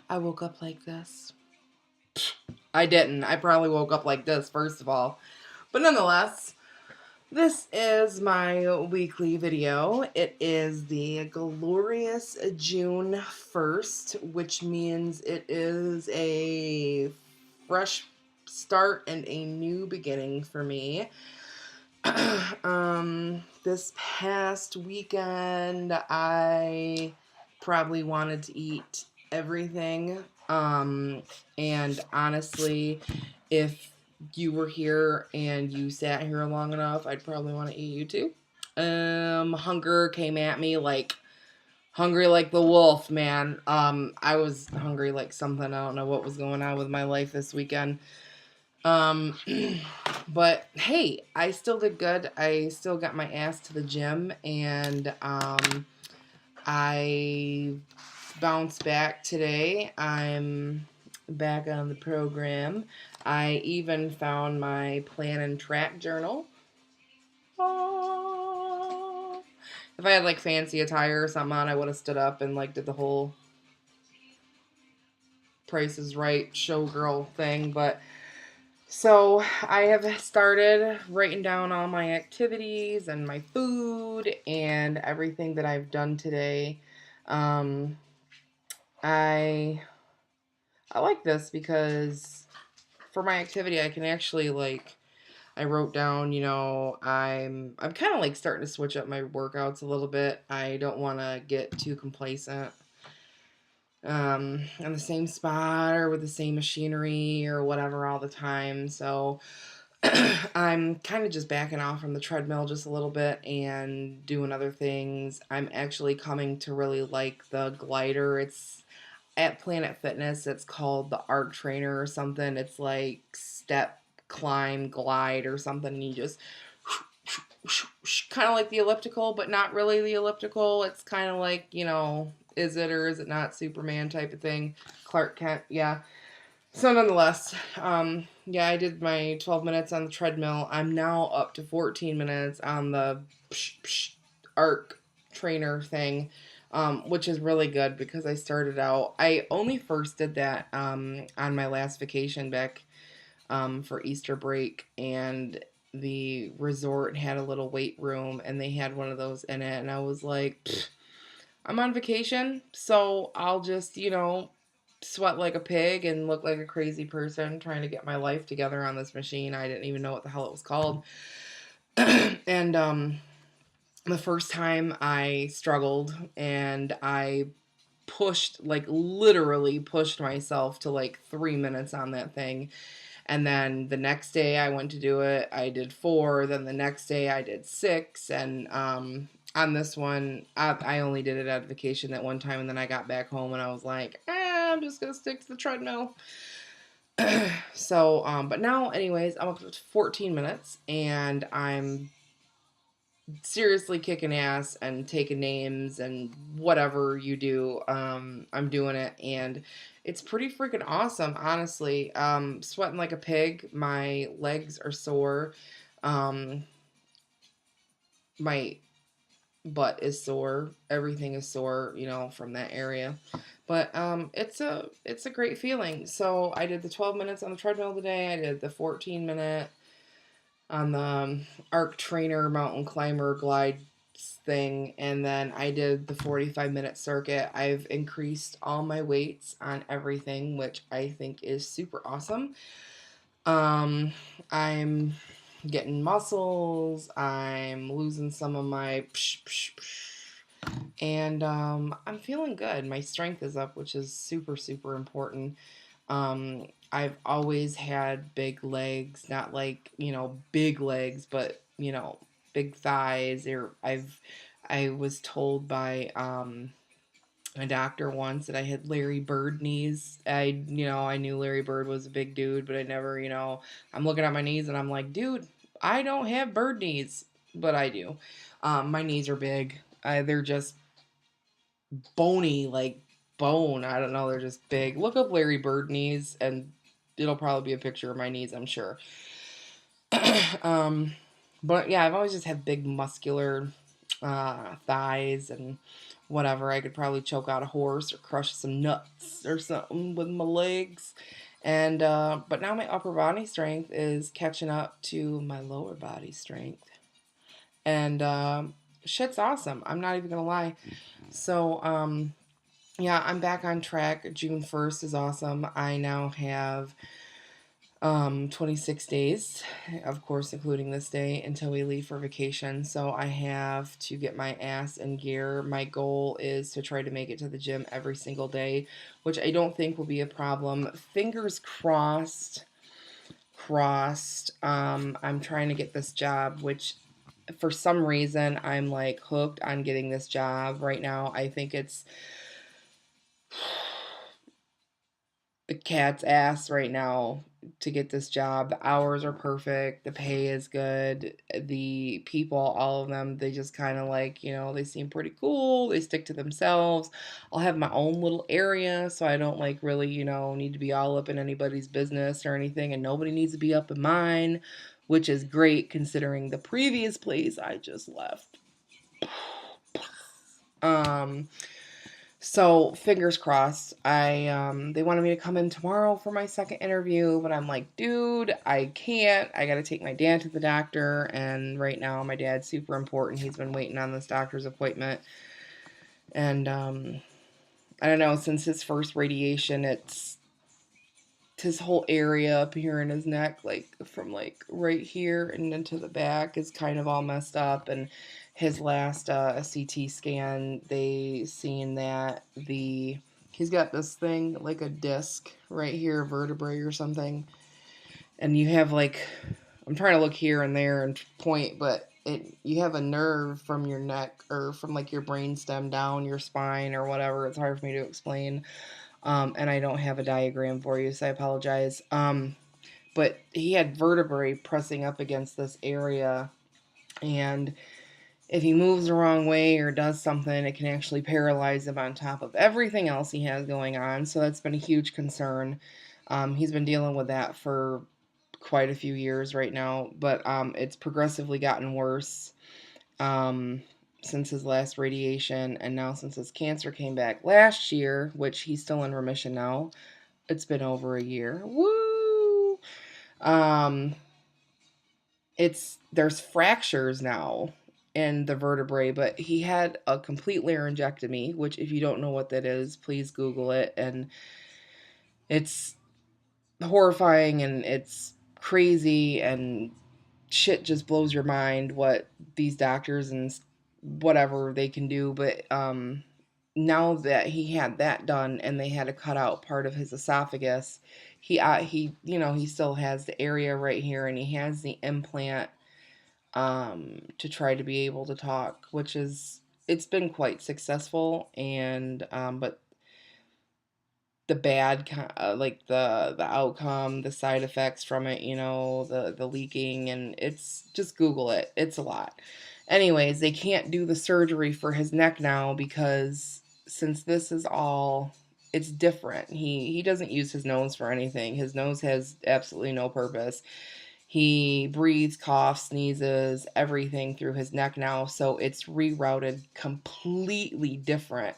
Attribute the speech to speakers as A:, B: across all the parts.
A: I woke up like this. I didn't. I probably woke up like this, first of all. But nonetheless, this is my weekly video. It is the glorious June 1st, which means it is a fresh start and a new beginning for me. This past weekend, I probably wanted to eat everything. And honestly, if you were here and you sat here long enough, I'd probably want to eat you too. Hunger came at me like hungry like the wolf, man. I was hungry like something. I don't know what was going on with my life this weekend. Um, but hey, I still did good. I still got my ass to the gym, and I bounced back today. I'm back on the program. I even found my plan and track journal. Oh. If I had like fancy attire or something on, I would have stood up and like did the whole Price is Right showgirl thing, but so I have started writing down all my activities and my food and everything that I've done today. Um, I like this because for my activity I can actually like I wrote down, I'm kind of like starting to switch up my workouts a little bit. I don't want to get too complacent on the same spot or with the same machinery or whatever all the time. So I'm kind of just backing off from the treadmill just a little bit and doing other things. I'm actually coming to really like the glider. It's at Planet Fitness. It's called the Arc Trainer or something. It's like step, climb, glide or something. And you just kind of like the elliptical, but not really the elliptical. It's kind of like, is it or is it not Superman type of thing. Clark Kent, yeah. So nonetheless, yeah, I did my 12 minutes on the treadmill. I'm now up to 14 minutes on the arc trainer thing, which is really good because I started out. I only first did that on my last vacation back for Easter break, and the resort had a little weight room, and they had one of those in it, and I was like, I'm on vacation, so I'll just, sweat like a pig and look like a crazy person trying to get my life together on this machine. I didn't even know what the hell it was called. And the first time I struggled and I pushed, like literally pushed myself to like 3 minutes on that thing. And then the next day I went to do it, I did 4. Then the next day I did 6. And on this one, I only did it at vacation that one time. And then I got back home and I was like, I'm just going to stick to the treadmill. So, but now, anyways, I'm up to 14 minutes and I'm seriously kicking ass and taking names and whatever you do. I'm doing it and it's pretty freaking awesome, honestly. Sweating like a pig. My legs are sore. My butt is sore. Everything is sore, from that area. But it's a great feeling. So I did the 12 minutes on the treadmill today. I did the 14-minute on the Arc Trainer mountain climber glide thing, and then I did the 45-minute circuit. I've increased all my weights on everything, which I think is super awesome. I'm getting muscles, I'm losing some of my and I'm feeling good. My strength is up, which is super, super important. I've always had big legs, not like, big legs, but, big thighs. Or I was told by my doctor once that I had Larry Bird knees. I knew Larry Bird was a big dude, but I never, I'm looking at my knees and I'm like, dude, I don't have bird knees, but I do. My knees are big. They're just bony, like bone. I don't know. They're just big. Look up Larry Bird knees, and it'll probably be a picture of my knees, I'm sure. um, but yeah, I've always just had big muscular thighs and whatever. I could probably choke out a horse or crush some nuts or something with my legs. And but now my upper body strength is catching up to my lower body strength. And shit's awesome. I'm not even gonna lie. So yeah, I'm back on track. June 1st is awesome. I now have 26 days, of course, including this day, until we leave for vacation. So I have to get my ass in gear. My goal is to try to make it to the gym every single day, which I don't think will be a problem. Fingers crossed. I'm trying to get this job, which for some reason I'm like hooked on getting this job right now. I think it's the cat's ass right now to get this job. The hours are perfect. The pay is good. The people, all of them, they just kind of like, they seem pretty cool. They stick to themselves. I'll have my own little area, so I don't like really, need to be all up in anybody's business or anything, and nobody needs to be up in mine, which is great considering the previous place I just left. So fingers crossed. They wanted me to come in tomorrow for my second interview, but I'm like, dude, I can't. I got to take my dad to the doctor, and right now my dad's super important. He's been waiting on this doctor's appointment, and I don't know. Since his first radiation, it's his whole area up here in his neck, like from like right here and into the back, is kind of all messed up. And his last CT scan, they seen that he's got this thing like a disc right here, a vertebrae or something, and you have like, I'm trying to look here and there and point, but you have a nerve from your neck or from like your brain stem down your spine or whatever. It's hard for me to explain. And I don't have a diagram for you, so I apologize. But he had vertebrae pressing up against this area, and if he moves the wrong way or does something, it can actually paralyze him on top of everything else he has going on. So that's been a huge concern. He's been dealing with that for quite a few years right now, but it's progressively gotten worse. Since his last radiation, and now since his cancer came back last year, which he's still in remission now. It's been over a year. Woo! There's fractures now in the vertebrae, but he had a complete laryngectomy, which if you don't know what that is, please Google it. And it's horrifying and it's crazy, and shit just blows your mind what these doctors and whatever they can do. But now that he had that done and they had to cut out part of his esophagus, he still has the area right here, and he has the implant to try to be able to talk, which is, it's been quite successful. And but the bad like the outcome, the side effects from it, the leaking, and it's just Google it. It's a lot. Anyways, they can't do the surgery for his neck now because since this is all, it's different. He doesn't use his nose for anything. His nose has absolutely no purpose. He breathes, coughs, sneezes, everything through his neck now, so it's rerouted completely different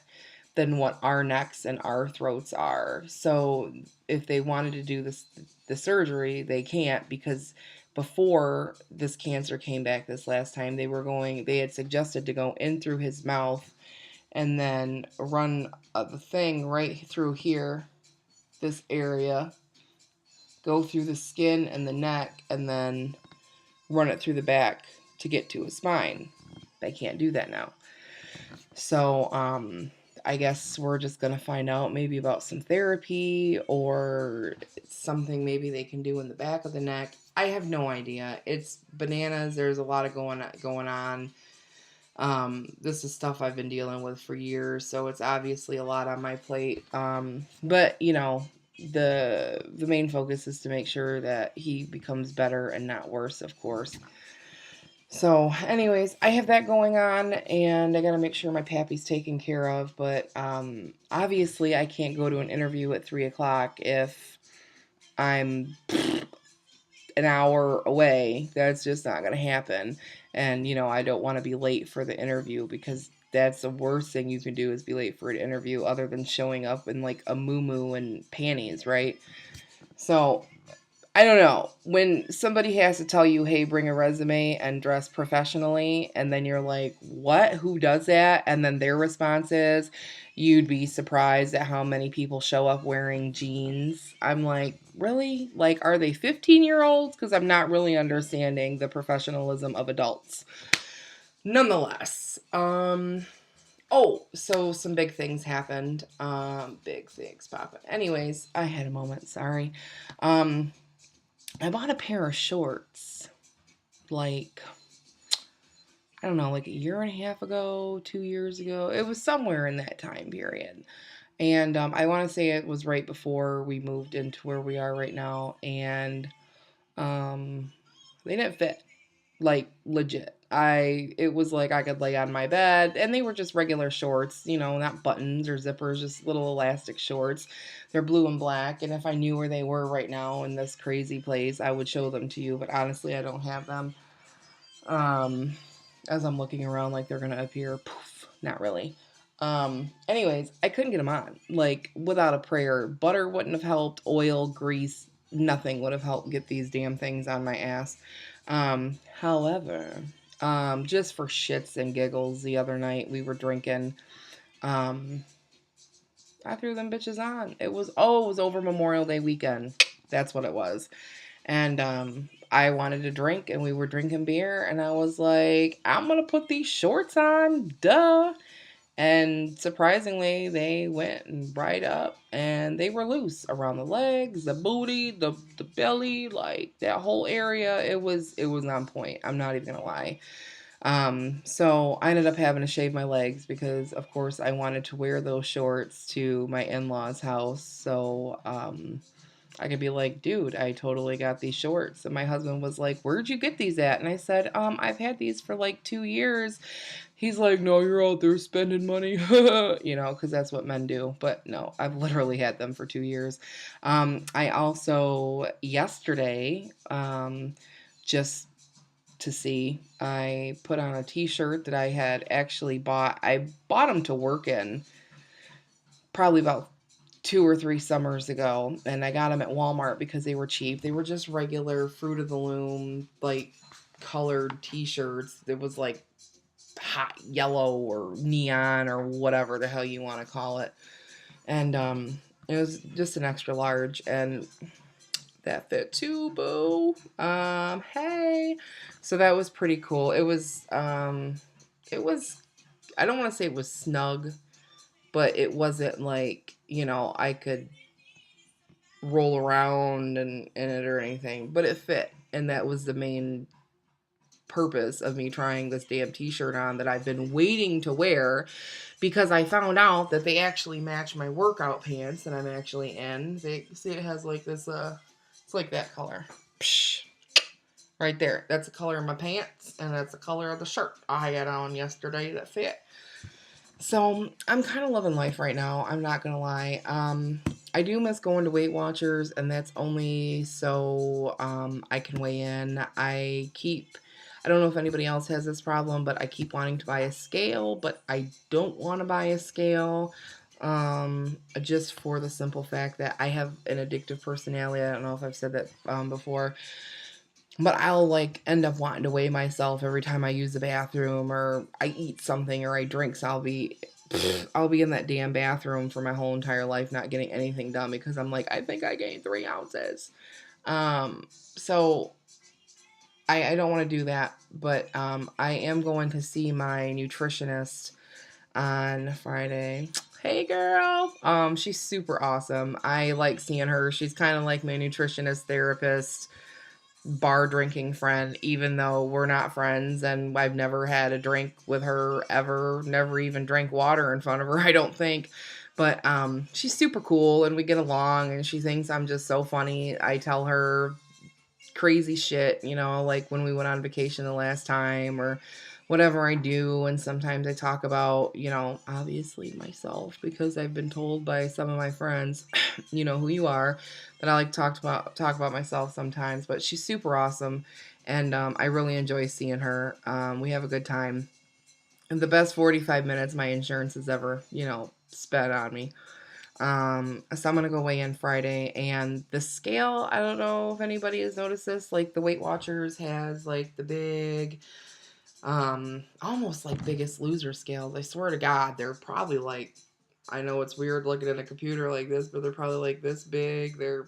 A: than what our necks and our throats are. So if they wanted to do the surgery, they can't, because before this cancer came back this last time, they had suggested to go in through his mouth and then run the thing right through here, this area, go through the skin and the neck, and then run it through the back to get to his spine. They can't do that now. So, I guess we're just going to find out maybe about some therapy or something maybe they can do in the back of the neck. I have no idea. It's bananas. There's a lot of going on. This is stuff I've been dealing with for years, so it's obviously a lot on my plate. But the main focus is to make sure that he becomes better and not worse, of course. So anyways, I have that going on, and I got to make sure my pappy's taken care of. But obviously I can't go to an interview at 3 o'clock if I'm an hour away. That's just not going to happen. And, I don't want to be late for the interview because that's the worst thing you can do is be late for an interview other than showing up in like a muumuu and panties, right? So I don't know. When somebody has to tell you, hey, bring a resume and dress professionally, and then you're like, what? Who does that? And then their response is, you'd be surprised at how many people show up wearing jeans. I'm like, really? Like, are they 15-year-olds? Because I'm not really understanding the professionalism of adults. Nonetheless, so some big things happened. Big things popping. Anyways, I had a moment, sorry. I bought a pair of shorts, like, I don't know, like a year and a half ago, 2 years ago. It was somewhere in that time period. And I want to say it was right before we moved into where we are right now. And they didn't fit, like, legit. It was like I could lay on my bed, and they were just regular shorts, not buttons or zippers, just little elastic shorts. They're blue and black, and if I knew where they were right now in this crazy place, I would show them to you, but honestly, I don't have them. As I'm looking around like they're gonna appear, poof, not really. Anyways, I couldn't get them on, like, without a prayer. Butter wouldn't have helped, oil, grease, nothing would have helped get these damn things on my ass. However, just for shits and giggles, the other night we were drinking. I threw them bitches on. It was over Memorial Day weekend. That's what it was. And I wanted to drink, and we were drinking beer, and I was like, I'm gonna put these shorts on, duh. And surprisingly, they went right up, and they were loose around the legs, the booty, the belly, like that whole area. It was on point. I'm not even gonna lie. So I ended up having to shave my legs because, of course, I wanted to wear those shorts to my in-laws' house. So I could be like, dude, I totally got these shorts. And my husband was like, where'd you get these at? And I said, I've had these for like 2 years. He's like, no, you're out there spending money, because that's what men do. But no, I've literally had them for 2 years. I also, yesterday, just to see, I put on a t-shirt that I had actually bought. I bought them to work in probably about 2 or 3 summers ago, and I got them at Walmart because they were cheap. They were just regular Fruit of the Loom, like, colored t-shirts. It was like hot yellow or neon or whatever the hell you want to call it. And it was just an extra large, and that fit too, boo. Hey. So that was pretty cool. It was I don't want to say it was snug, but it wasn't like, I could roll around in it or anything, but it fit. And that was the main purpose of me trying this damn t-shirt on that I've been waiting to wear, because I found out that they actually match my workout pants that I'm actually in. They see it has like this, it's like that color. Psh, right there. That's the color of my pants, and that's the color of the shirt I had on yesterday that fit. So I'm kind of loving life right now. I'm not gonna lie. I do miss going to Weight Watchers, and that's only so I can weigh in. I don't know if anybody else has this problem, but I keep wanting to buy a scale, but I don't want to buy a scale. Just for the simple fact that I have an addictive personality. I don't know if I've said that before. But I'll like end up wanting to weigh myself every time I use the bathroom or I eat something or I drink. So I'll be in that damn bathroom for my whole entire life not getting anything done because I'm like, I think I gained 3 ounces. So I don't want to do that, but I am going to see my nutritionist on Friday. Hey girl. She's super awesome. I like seeing her. She's kind of like my nutritionist therapist, bar drinking friend, even though we're not friends and I've never had a drink with her ever, never even drank water in front of her, I don't think. But she's super cool and we get along and she thinks I'm just so funny. I tell her crazy shit, like when we went on vacation the last time, or whatever I do. And sometimes I talk about, obviously myself, because I've been told by some of my friends, you know who you are, that I like to talk about myself sometimes. But she's super awesome, and I really enjoy seeing her. We have a good time. And the best 45 minutes my insurance has ever, spent on me. So I'm gonna go weigh in Friday, and the scale, I don't know if anybody has noticed this, like the Weight Watchers has like the big, almost like Biggest Loser scales. I swear to God, they're probably like, I know it's weird looking at a computer like this, but they're probably like this big. They're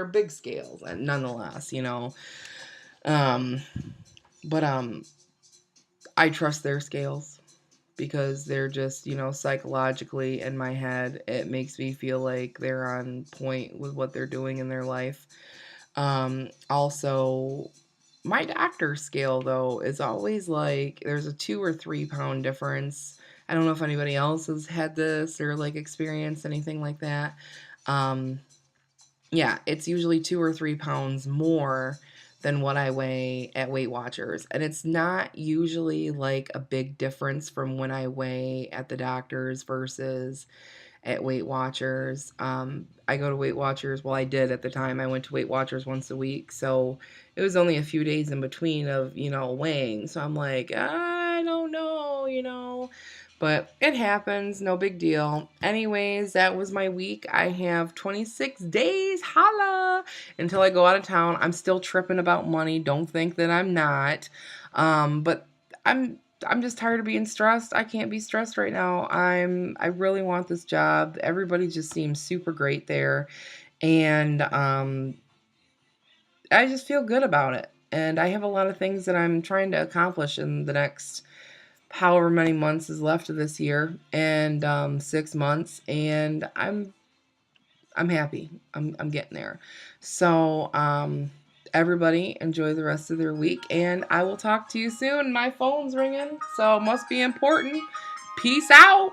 A: big scales, and nonetheless, um, but I trust their scales because they're just, psychologically in my head, it makes me feel like they're on point with what they're doing in their life. Also, my doctor's scale, though, is always like there's a 2 or 3 pound difference. I don't know if anybody else has had this or like experienced anything like that. Um, yeah, it's usually 2 or 3 pounds more than what I weigh at Weight Watchers. And it's not usually like a big difference from when I weigh at the doctor's versus at Weight Watchers. I go to Weight Watchers. Well, I did at the time. I went to Weight Watchers once a week. So it was only a few days in between of, weighing. So I'm like, I don't know. But it happens. No big deal. Anyways, that was my week. I have 26 days. Holla! Until I go out of town. I'm still tripping about money. Don't think that I'm not. But I'm just tired of being stressed. I can't be stressed right now. I really want this job. Everybody just seems super great there. And I just feel good about it. And I have a lot of things that I'm trying to accomplish in the next however many months is left of this year, and 6 months, and I'm happy. I'm getting there. So everybody enjoy the rest of their week, and I will talk to you soon. My phone's ringing, so it must be important. Peace out.